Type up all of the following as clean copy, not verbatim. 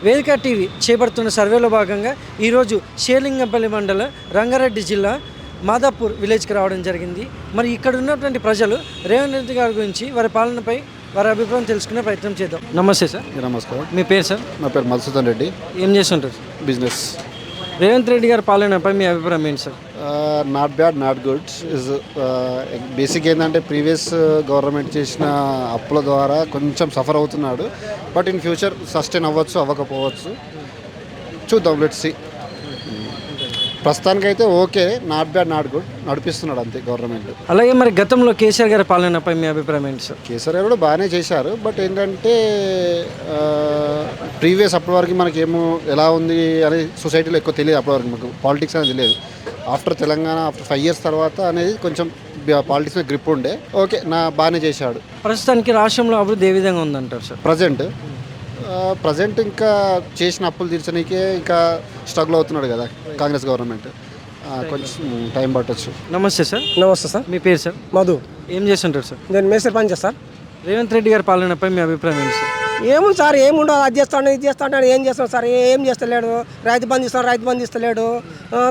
వేదిక టీవీ చేపడుతున్న సర్వేలో భాగంగా ఈరోజు షేర్లింగంపల్లి మండలం రంగారెడ్డి జిల్లా మాదాపూర్ విలేజ్కి రావడం జరిగింది. మరి ఇక్కడ ఉన్నటువంటి ప్రజలు రేవంత్ రెడ్డి గారి గురించి వారి పాలనపై వారి అభిప్రాయం తెలుసుకునే ప్రయత్నం చేద్దాం. నమస్తే సార్. నమస్కారం. మీ పేరు సార్? నా పేరు మధుసూదన్ రెడ్డి. ఏం చేస్తుంటారు? బిజినెస్. రేవంత్ రెడ్డి గారి పాలనపై మీ అభిప్రాయం ఏంటి sir? Not bad, not good. Is basic ఏంటంటే ప్రీవియస్ గవర్నమెంట్ చేసిన అప్పుల ద్వారా కొంచెం సఫర్ అవుతున్నాడు. బట్ ఇన్ ఫ్యూచర్ సస్టైన్ అవ్వచ్చు, అవ్వకపోవచ్చు, చూద్దాం. Let's see. ప్రస్తుతానికైతే okay, not bad, not good, నడిపిస్తున్నాడు అంతే గవర్నమెంట్. అలాగే మరి గతంలో కేసీఆర్ గారి పాలనపై మీ అభిప్రాయం ఏంటి సార్? కేసీఆర్ గారు కూడా బాగానే చేశారు. బట్ ఏంటంటే ప్రీవియస్ అప్పటి వరకు మనకేమో ఎలా ఉంది అని సొసైటీలో ఎక్కువ తెలియదు. అప్పటి వరకు మాకు పాలిటిక్స్ అనేది తెలియదు. ఆఫ్టర్ తెలంగాణ, ఆఫ్టర్ 5 years తర్వాత అనేది కొంచెం పాలిటిక్స్ మీద గ్రిప్ ఉండే. ఓకే, బాగానే చేశాడు. ప్రస్తుతానికి రాష్ట్రంలో అభివృద్ధి ఏ విధంగా ఉందంటారు సార్? ప్రజెంట్ ఇంకా చేసిన అప్పులు తీర్చడానికే ఇంకా స్ట్రగుల్ అవుతున్నాడు కదా కాంగ్రెస్ గవర్నమెంట్. కొంచెం టైం పట్టచ్చు. నమస్తే సార్. నమస్తే సార్. మీ పేరు సార్? మధు. ఏం చేస్తుంటారు సార్? నేను మేస్త్రి పని చేస్తాను. రేవంత్ రెడ్డి గారి పాలనపై మీ అభిప్రాయం ఏంటి సార్? ఏముంది సార్, ఏముండదు. అది చేస్తాడు, ఇది చేస్తాడు, ఏం చేస్తాడు సార్? ఏం చేస్తలేడు. రైతు బంధు ఇస్తలేడు.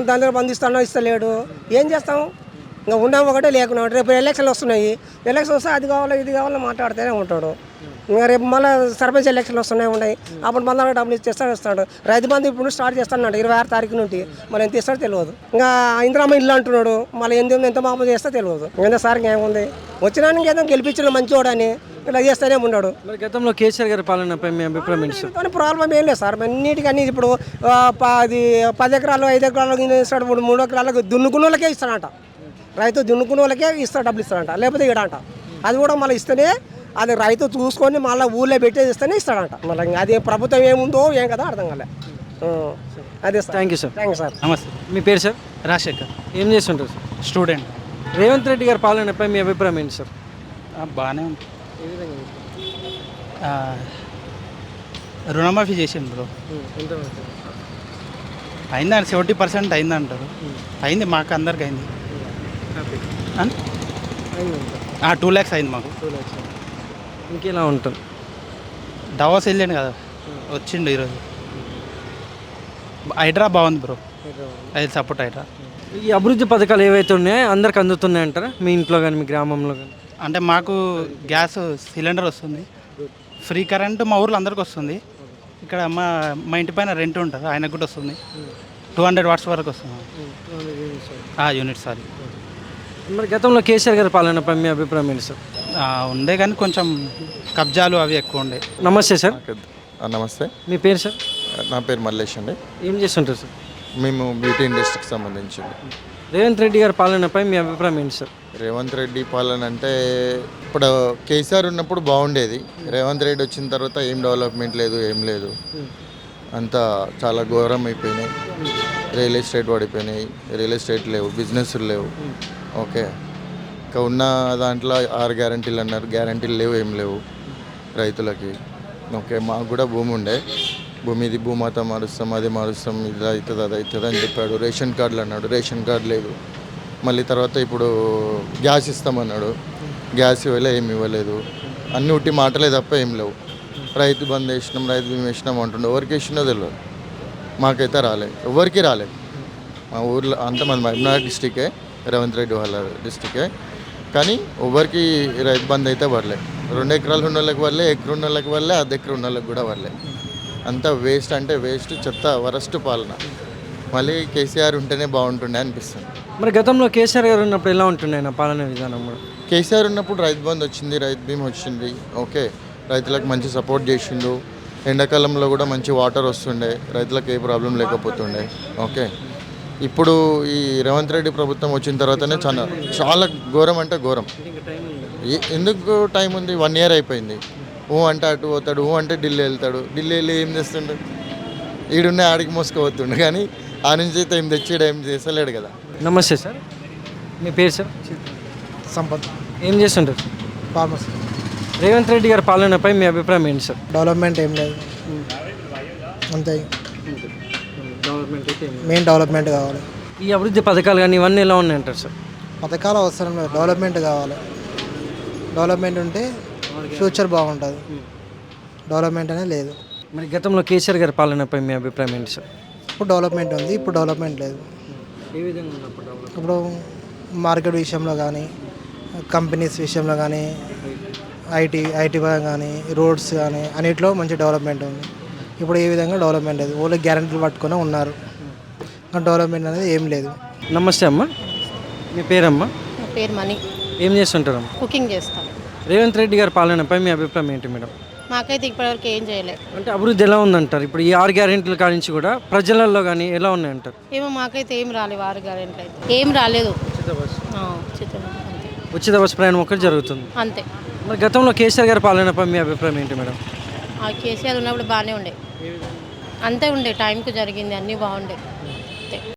దాని దగ్గర బంధు ఇస్తలేడు. ఏం చేస్తాం? ఇంకా ఉన్నాం ఒకటే, లేకున్నాం. రేపు ఎలక్షన్లు వస్తున్నాయి. ఎలక్షన్ వస్తే అది కావాలో ఇది కావాలో మాట్లాడుతూనే ఉంటాడు. ఇంకా రేపు మళ్ళీ సర్పంచ్ ఎలక్షన్లు ఉన్నాయి. అప్పుడు మళ్ళీ డబ్బులు ఇస్తాడు. రైతు బంధు ఇప్పుడు స్టార్ట్ చేస్తాడు 26 తారీఖు నుండి. మరి ఎంత ఇస్తాడో తెలియదు. ఇంకా ఇందిరామ్మ ఇల్లు అంటున్నాడు. మళ్ళీ ఎంత మామూలు చేస్తా తెలియదు. ఇంకా సార్ ఇంకేముంది, వచ్చినా ఇంకేదో గెలిపించిన మంచివాడని ఇలా చేస్తూనే ఉన్నాడు. మరి గతంలో కేసీఆర్ గారి పాలనపై మీ అభిప్రాయం ఏంటి సార్? కానీ ప్రాబ్లం ఏం లేదు సార్. అన్నిటికన్నీ ఇప్పుడు 10 ఎకరాలు 5 ఎకరాలు ఇస్తాడు. 3 ఎకరాలకు దున్నుకున్న వాళ్ళకే ఇస్తాడంట. రైతు దున్నుకున్న వాళ్ళకే డబ్బులు ఇస్తాడంట, లేకపోతే ఇడంట. అది కూడా మళ్ళీ ఇస్తేనే, అది రైతు చూసుకొని మళ్ళీ ఊళ్ళో పెట్టేది ఇస్తేనే ఇస్తాడంట. మళ్ళీ అది ప్రభుత్వం ఏముందో ఏం కదా అర్థం కాలే. అదే సార్. Thank you sir. నమస్తే. మీ పేరు సార్? రాజశేఖర్. ఏం చేస్తుంటారు సార్? స్టూడెంట్. రేవంత్ రెడ్డి గారి పాలనపై మీ అభిప్రాయం ఏంటి సార్? బాగానే ఉంది. రుణమాఫీ చేసిండు బ్రో. అయిందండి, 70% అయిందంటారు. అయింది, మాకు అందరికి అయింది. 2 lakhs అయింది మాకు. ఇంకెలా ఉంటుంది? డవాస్ వెళ్ళాను కదా, వచ్చిండు ఈరోజు. హైడ్రా బాగుంది బ్రో. అది సపోర్ట్ హైడ్రా. ఈ అభివృద్ధి పథకాలు ఏవైతే ఉన్నాయో అందరికి అందుతున్నాయి అంటారా? మీ ఇంట్లో కానీ మీ గ్రామంలో కానీ? అంటే మాకు గ్యాస్ సిలిండర్ వస్తుంది, ఫ్రీ కరెంటు మా ఊర్లో అందరికి వస్తుంది. ఇక్కడ మా ఇంటి పైన రెంట్ ఉంటుంది, ఆయనకు కూడా వస్తుంది. 200 watts వరకు వస్తుంది. యూనిట్స్. సారీ. మరి గతంలో కేసీఆర్ గారి పాలనపై మీ అభిప్రాయం ఏంటి సార్? ఉండే కానీ కొంచెం కబ్జాలు అవి ఎక్కువ ఉండే. నమస్తే సార్. నమస్తే. మీ పేరు సార్? నా పేరు మల్లేష్ అండి. ఏం చేస్తుంటారు సార్? మేము బ్యూటీ ఇండస్ట్రీకి సంబంధించింది. రేవంత్ రెడ్డి గారి పాలనపై మీ అభిప్రాయం ఏంటి సార్? రేవంత్ రెడ్డి పాలన అంటే ఇప్పుడు కేసీఆర్ ఉన్నప్పుడు బాగుండేది. రేవంత్ రెడ్డి వచ్చిన తర్వాత ఏం డెవలప్మెంట్ లేదు, ఏం లేదు. అంతా చాలా ఘోరం అయిపోయినాయి. రియల్ ఎస్టేట్ పడిపోయినాయి, రియల్ ఎస్టేట్ లేవు, బిజినెస్లు లేవు. ఓకే, ఇంకా ఉన్న దాంట్లో 6 గ్యారంటీలు అన్నారు, గ్యారంటీలు లేవు, ఏం లేవు రైతులకి. ఓకే, మాకు కూడా భూమి ఉండే, భూమిది భూమాత మారుస్తాం, అది మారుస్తాం, ఇది అవుతుంది, అది అవుతుంది అని చెప్పాడు. రేషన్ కార్డులు అన్నాడు, రేషన్ కార్డు లేదు. మళ్ళీ తర్వాత ఇప్పుడు గ్యాస్ ఇస్తామన్నాడు, గ్యాస్ ఇవ్వలే, ఏమి ఇవ్వలేదు. అన్నీ ఉట్టి మాటలే తప్ప ఏం లేవు. రైతు బంద్ వేసినాం, రైతు బీమా వేసినాం అంటుండే, ఎవరికి వేసినో తెలియదు. మాకైతే రాలేదు, ఎవరికి రాలేదు. మా ఊర్లో అంతమంది మహబూబ్నగర్ డిస్టికే, రేవంత్ రెడ్డి వాళ్ళ డిస్టికే, కానీ ఎవరికి రైతు బంద్ అయితే పడలేదు. 2 ఎకరాలు ఉన్న వాళ్ళకి వల్లే, ఎకరు ఉన్న వాళ్ళకి వల్లే, 1/2 ఎకరు ఉన్న వాళ్ళకి కూడా వల్లే. అంతా వేస్ట్ అంటే వేస్ట్, చెత్త, వరస్ట్ పాలన. మళ్ళీ కేసీఆర్ ఉంటేనే బాగుంటుండే అనిపిస్తుంది. మరి గతంలో కేసీఆర్ గారు ఉన్నప్పుడు ఎలా ఉంటుండే నా పాలన విధానం? కేసీఆర్ ఉన్నప్పుడు రైతు బంద్ వచ్చింది, రైతు బీమా వచ్చింది. ఓకే, రైతులకు మంచి సపోర్ట్ చేసిండు. ఎండాకాలంలో కూడా మంచి వాటర్ వస్తుండే, రైతులకు ఏ ప్రాబ్లం లేకపోతుండే. ఓకే, ఇప్పుడు ఈ రేవంత్ రెడ్డి ప్రభుత్వం వచ్చిన తర్వాతనే చాలా ఘోరం అంటే ఘోరం. ఎందుకు టైం ఉంది? 1 year అయిపోయింది. అంటే అటు పోతాడు, అంటే ఢిల్లీ వెళ్తాడు. ఢిల్లీ వెళ్ళి ఏం చేస్తుండే? ఈడున్న ఆడికి మోసుకుపోతుండే, కానీ ఆ నుంచి అయితే ఏం తెచ్చాడు, ఏం చేస్తలేడు కదా. నమస్తే సార్. మీ పేరు సార్? సంపత్. ఏం చేస్తుంటారు? ఫార్మసీ. రేవంత్ రెడ్డి గారి పాలనపై మీ అభిప్రాయం ఏంటి సార్? డెవలప్మెంట్ ఏం లేదు, అంతే. మెయిన్ డెవలప్మెంట్ కావాలి. ఈ అభివృద్ధి పథకాలు కానీ ఇవన్నీ ఎలా ఉన్నాయంటారు సార్? పథకాలు అవసరం లేదు, డెవలప్మెంట్ కావాలి. డెవలప్మెంట్ ఉంటే ఫ్యూచర్ బాగుంటుంది. డెవలప్మెంట్ అనేది లేదు. మరి గతంలో కేసీఆర్ గారి పాలనపై మీ అభిప్రాయం ఏంటి సార్? ఇప్పుడు డెవలప్మెంట్ ఉంది, ఇప్పుడు డెవలప్మెంట్ లేదు. ఏ విధంగా ఉన్నప్పుడు డెవలప్? ఇప్పుడు మార్కెట్ విషయంలో కానీ, కంపెనీస్ విషయంలో కానీ, ఐటీ పరంగా కానీ, రోడ్స్ కానీ అన్నిట్లో మంచి డెవలప్మెంట్ ఉంది. ఇప్పుడు ఏ విధంగా డెవలప్మెంట్ లేదు, ఓన్లీ గ్యారెంటీలు పట్టుకొని ఉన్నారు. డెవలప్మెంట్ అనేది ఏం లేదు. నమస్తే అమ్మ, మీ పేరమ్మా? నా పేరు మణి. ఏం చేస్తుంటారమ్మా? కుకింగ్ చేస్తాను. రేవంత్ రెడ్డి గారి పాలనపై మీ అభిప్రాయం ఏంటి మేడం? మాకైతే ఇప్పటివరకు ఏం చేయలేదు. అంటే అభివృద్ధి ఎలా ఉందంటారు? ఇప్పుడు ఈ 6 గ్యారెంటీల కానించి కూడా ప్రజలలో కానీ ఎలా ఉన్నాయంటారు? ఏమో మాకైతే ఏం రాలేదు, వారు గ్యారెంటీ అయితే ఏం రాలేదు. అంతే ఉచిత బస్సు ప్రయాణం ఒకటి జరుగుతుంది. అంతే. మరి గతంలో కేసీఆర్ గారి పాలనపై మీ అభిప్రాయం ఏంటి మేడం? ఆ కేసీఆర్ ఉన్నప్పుడు బాగానే ఉండే, అంతే ఉండే, టైంకి జరిగింది, అన్నీ బాగుండే. అంతే.